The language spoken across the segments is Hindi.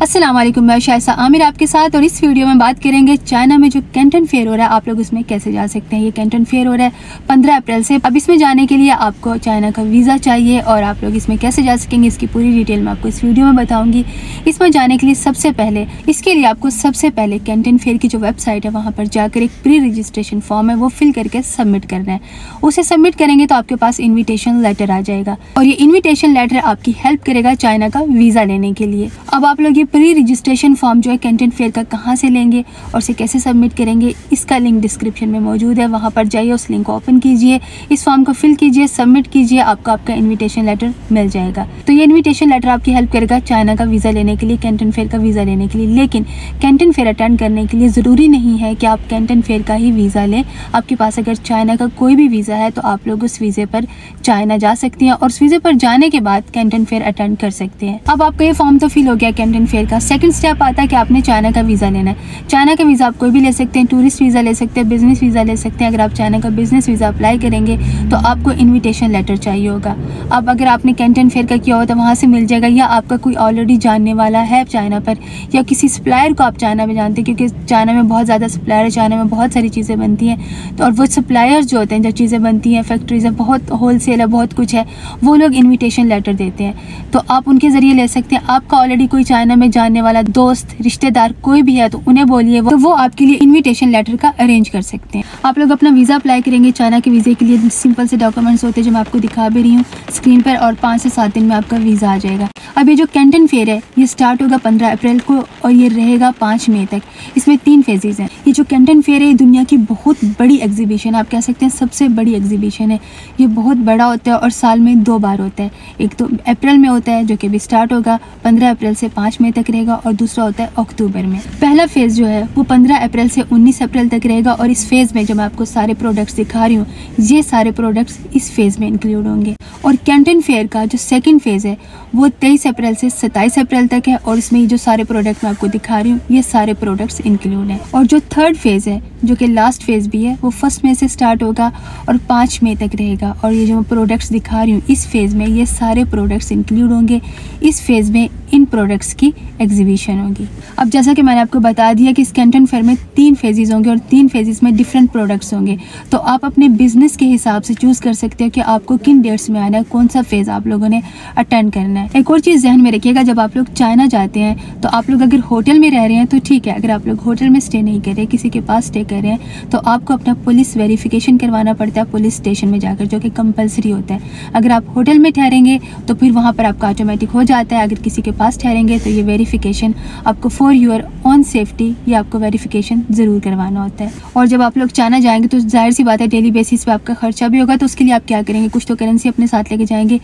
अस्सलाम वालेकुम, मैं शाइसा आमिर आपके साथ। और इस वीडियो में बात करेंगे चाइना में जो कैंटन फेयर हो रहा है, आप लोग इसमें कैसे जा सकते हैं। ये कैंटन फेयर हो रहा है 15 अप्रैल से। अब इसमें जाने के लिए आपको चाइना का वीज़ा चाहिए और आप लोग इसमें कैसे जा सकेंगे इसकी पूरी डिटेल मैं आपको इस वीडियो में बताऊँगी। इसमें जाने के लिए इसके लिए आपको सबसे पहले कैंटन फेयर की जो वेबसाइट है वहाँ पर जाकर एक प्री रजिस्ट्रेशन फॉर्म है वो फिल करके सबमिट करना है। उसे सबमिट करेंगे तो आपके पास इन्विटेशन लेटर आ जाएगा और ये इन्विटेशन लेटर आपकी हेल्प करेगा चाइना का वीज़ा लेने के लिए। अब आप लोग ये प्री रजिस्ट्रेशन फॉर्म जो है कैंटन फेयर का कहाँ से लेंगे और उसे कैसे सबमिट करेंगे, इसका लिंक डिस्क्रिप्शन में मौजूद है। वहाँ पर जाइए, उस लिंक को ओपन कीजिए, इस फॉर्म को फिल कीजिए, सबमिट कीजिए, आपको आपका इन्विटेशन लेटर मिल जाएगा। तो ये इन्विटेशन लेटर आपकी हेल्प करेगा चाइना का वीज़ा लेने के लिए, कैंटन फेयर का वीज़ा लेने के लिए। लेकिन कैंटन फेयर अटेंड करने के लिए ज़रूरी नहीं है कि आप कैंटन फेयर का ही वीज़ा लें। आपके पास अगर चाइना का कोई भी वीज़ा है तो आप लोग उस वीज़े पर चाइना जा सकती हैं और उस वीज़े पर जाने के बाद कैंटन फेयर अटेंड कर सकते हैं। अब आपका ये फॉर्म तो फिल हो गया कैंटन फेयर का। सेकंड स्टेप आता है कि आपने चाइना का वीज़ा लेना है। चाइना का वीज़ा आप कोई भी ले सकते हैं, टूरिस्ट वीज़ा ले सकते हैं, बिजनेस वीज़ा ले सकते हैं। अगर आप चाइना का बिजनेस वीज़ा अप्लाई करेंगे तो आपको इन्विटेशन लेटर चाहिए होगा। अब अगर आपने कैंटन फेयर का किया हो तो वहाँ से मिल जाएगा, या आपका कोई ऑलरेडी जानने वाला है चाइना पर, या किसी सप्लायर को आप चाइना में जानते हैं, क्योंकि चाइना में बहुत ज़्यादा सप्लायर है, चाइना में बहुत सारी चीज़ें बनती हैं। तो और वो सप्लायर्स जो होते हैं, जो चीज़ें बनती हैं, फैक्ट्रीज है, बहुत होलसेल है, बहुत कुछ है, वो लोग इन्विटेशन लेटर देते हैं। तो आप उनके ज़रिए ले सकते हैं। आपका ऑलरेडी कोई चाइना में जानने वाला दोस्त, रिश्तेदार कोई भी है तो उन्हें बोलिए, तो वो आपके लिए इन्विटेशन लेटर का अरेंज कर सकते हैं। आप लोग अपना वीज़ा अप्लाई करेंगे। चाइना के वीज़े के लिए सिंपल से डॉक्यूमेंट्स होते हैं जो मैं आपको दिखा भी रही हूँ स्क्रीन पर, और 5 से 7 दिन में आपका वीज़ा आ जाएगा। अब ये जो कैंटन फेयर है ये स्टार्ट होगा 15 अप्रैल को और ये रहेगा 5 मई तक। इसमें 3 फेजेज हैं। ये जो कैंटन फेयर है ये दुनिया की बहुत बड़ी एग्जीबिशन, आप कह सकते हैं सबसे बड़ी एग्जीबिशन है। ये बहुत बड़ा होता है और साल में 2 बार होता है। एक तो अप्रैल में होता है जो कि अभी स्टार्ट होगा 15 अप्रैल से 5 मई तक रहेगा, और दूसरा होता है अक्टूबर में। पहला फेज़ जो है वो 15 अप्रैल से 19 अप्रैल तक रहेगा और इस फेज़ में जो मैं आपको सारे प्रोडक्ट्स दिखा रही हूँ ये सारे प्रोडक्ट्स इस फेज़ में इंक्लूड होंगे। और कैंटन फेयर का जो सेकंड फेज़ है वो 23 अप्रैल से 27 अप्रैल तक है और इसमें जो सारे प्रोडक्ट मैं आपको दिखा रही हूँ ये सारे प्रोडक्ट्स इंक्लूड हैं। और जो थर्ड फेज़ है जो कि लास्ट फेज़ भी है वो 1 मई से स्टार्ट होगा और 5 मई तक रहेगा। और ये जो मैं प्रोडक्ट्स दिखा रही हूँ इस फेज़ में ये सारे प्रोडक्ट्स इंक्लूड होंगे। इस फेज़ में इन प्रोडक्ट्स की एग्जीबिशन होगी। अब जैसा कि मैंने आपको बता दिया कि इस कैंटन फेयर में 3 फेजेस होंगे और 3 फेजेस में डिफरेंट प्रोडक्ट्स होंगे। तो आप अपने बिजनेस के हिसाब से चूज़ कर सकते हो कि आपको किन डेट्स में आना है, कौन सा फेज़ आप लोगों ने अटेंड करना है। एक और चीज़ ध्यान में रखिएगा, जब आप लोग चाइना जाते हैं तो आप लोग अगर होटल में रह रहे हैं तो ठीक है। अगर आप लोग होटल में स्टे नहीं कर रहे, किसी के पास स्टे कर रहे हैं, तो आपको अपना पुलिस वेरिफिकेशन करवाना पड़ता है पुलिस स्टेशन में जाकर, जो कि कंपलसरी होता है। अगर आप होटल में ठहरेंगे तो फिर वहाँ पर आपका ऑटोमेटिक हो जाता है। अगर किसी के पास ठहरेंगे तो ये वेरिफिकेशन आपको फॉर योर ऑन सेफ्टी ये आपको वेरिफिकेशन ज़रूर करवाना होता है। और जब आप लोग चाइना जाएंगे तो जाहिर सी बात है डेली बेसिस पे आपका खर्चा भी होगा। तो उसके लिए आप क्या करेंगे, कुछ तो करेंसी अपने साथ लेके जाएंगे।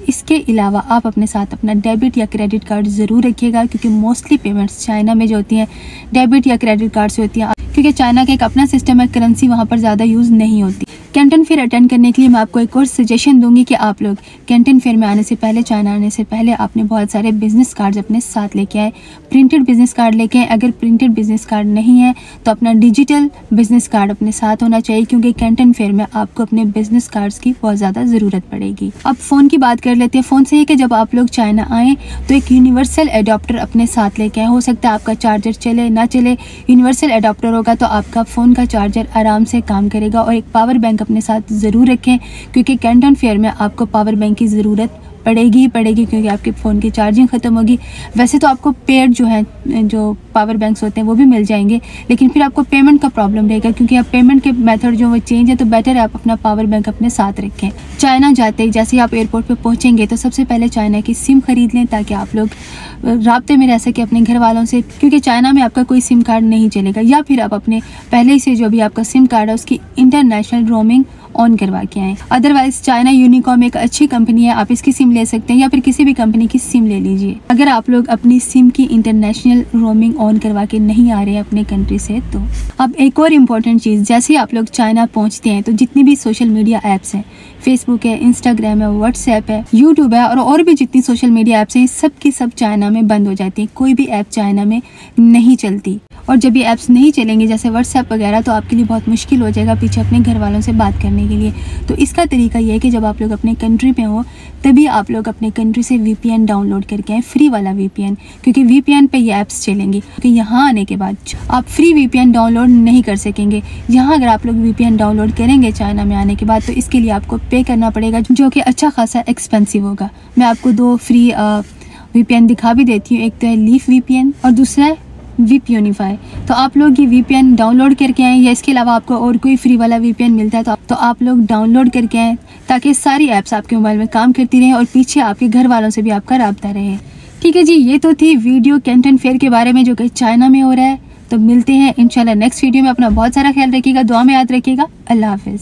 इसके अलावा आप अपने साथ अपना डेबिट या क्रेडिट कार्ड ज़रूर रखिएगा, क्योंकि मोस्टली पेमेंट्स चाइना में जो होती हैं डेबिट या क्रेडिट कार्ड से होती हैं, क्योंकि चाइना का एक अपना सिस्टम है, करेंसी वहाँ पर ज़्यादा यूज़ नहीं होती। कैंटन फेयर अटेंड करने के लिए मैं आपको एक और सजेशन दूंगी कि आप लोग कैंटन फेयर में आने से पहले, चाइना आने से पहले आपने बहुत सारे बिजनेस कार्ड्स अपने साथ लेके आए। प्रिंटेड बिजनेस कार्ड लेके आए। अगर प्रिंटेड बिजनेस कार्ड नहीं है तो अपना डिजिटल बिजनेस कार्ड अपने साथ होना चाहिए, क्योंकि कैंटन फेयर में आपको अपने बिजनेस कार्ड्स की बहुत ज़्यादा ज़रूरत पड़ेगी। अब फ़ोन की बात कर लेते हैं। फ़ोन से ही कि जब आप लोग चाइना आएँ तो एक यूनिवर्सल एडाप्टर अपने साथ लेके आए। हो सकता है आपका चार्जर चले ना चले, यूनिवर्सल एडाप्टर होगा तो आपका फ़ोन का चार्जर आराम से काम करेगा। और एक पावर बैंक अपने साथ ज़रूर रखें, क्योंकि कैंटन फेयर में आपको पावर बैंक की ज़रूरत पड़ेगी ही पड़ेगी, क्योंकि आपके फ़ोन की चार्जिंग ख़त्म होगी। वैसे तो आपको पेड जो है जो पावर बैंक्स होते हैं वो भी मिल जाएंगे, लेकिन फिर आपको पेमेंट का प्रॉब्लम रहेगा, क्योंकि आप पेमेंट के मेथड जो वो चेंज है। तो बेटर है आप अपना पावर बैंक अपने साथ रखें। चाइना जाते ही जैसे ही आप एयरपोर्ट पे पहुंचेंगे तो सबसे पहले चाइना की सिम खरीद लें, ताकि आप लोग राब्ते में रह सके अपने घर वालों से, क्योंकि चाइना में आपका कोई सिम कार्ड नहीं चलेगा। या फिर आप अपने पहले से जो भी आपका सिम कार्ड है उसकी इंटरनेशनल रोमिंग ऑन करवा के आएँ। अदरवाइज चाइना यूनिकॉम एक अच्छी कंपनी है, आप इसकी सिम ले सकते हैं या फिर किसी भी कंपनी की सिम ले लीजिए। अगर आप लोग अपनी सिम की इंटरनेशनल रोमिंग ऑन करवा के नहीं आ रहे हैं अपने कंट्री से तो। अब एक और इम्पॉर्टेंट चीज़, जैसे ही आप लोग चाइना पहुंचते हैं तो जितनी भी सोशल मीडिया ऐप्स हैं, फेसबुक है, इंस्टाग्राम है, व्हाट्सएप है, यूट्यूब है और भी जितनी सोशल मीडिया ऐप्स हैं सब की सब चाइना में बंद हो जाती हैं। कोई भी ऐप चाइना में नहीं चलती। और जब ये ऐप्स नहीं चलेंगे जैसे व्हाट्सएप वगैरह, तो आपके लिए बहुत मुश्किल हो जाएगा पीछे अपने घर वालों से बात करने के लिए। तो इसका तरीका ये है कि जब आप लोग अपने कंट्री में हो तभी आप लोग अपने कंट्री से VPN डाउनलोड करके आएँ, फ्री वाला VPN, क्योंकि VPN पे ये ऐप्स चलेंगी। क्योंकि यहाँ आने के बाद आप फ्री VPN डाउनलोड नहीं कर सकेंगे। यहाँ अगर आप लोग VPN डाउनलोड करेंगे चाइना में आने के बाद, तो इसके लिए आपको पे करना पड़ेगा, जो कि अच्छा खासा एक्सपेंसिव होगा। मैं आपको 2 फ्री VPN दिखा भी देती हूँ। एक तो है लीफ VPN और दूसरा है VPNify। तो आप लोग ये VPN डाउनलोड करके आएँ, या इसके अलावा आपको और कोई फ्री वाला VPN मिलता है तो आप लोग डाउनलोड करके आएँ, ताकि सारी ऐप्स आपके मोबाइल में काम करती रहें और पीछे आपके घर वालों से भी आपका राब्ता रहे। ठीक है जी, ये तो थी वीडियो कैंटन फेयर के बारे में जो कि चाइना में हो रहा है। तो मिलते हैं इंशाल्लाह नेक्स्ट वीडियो में। अपना बहुत सारा ख्याल रखिएगा, दुआ में याद रखिएगा। अल्लाह हाफिज़।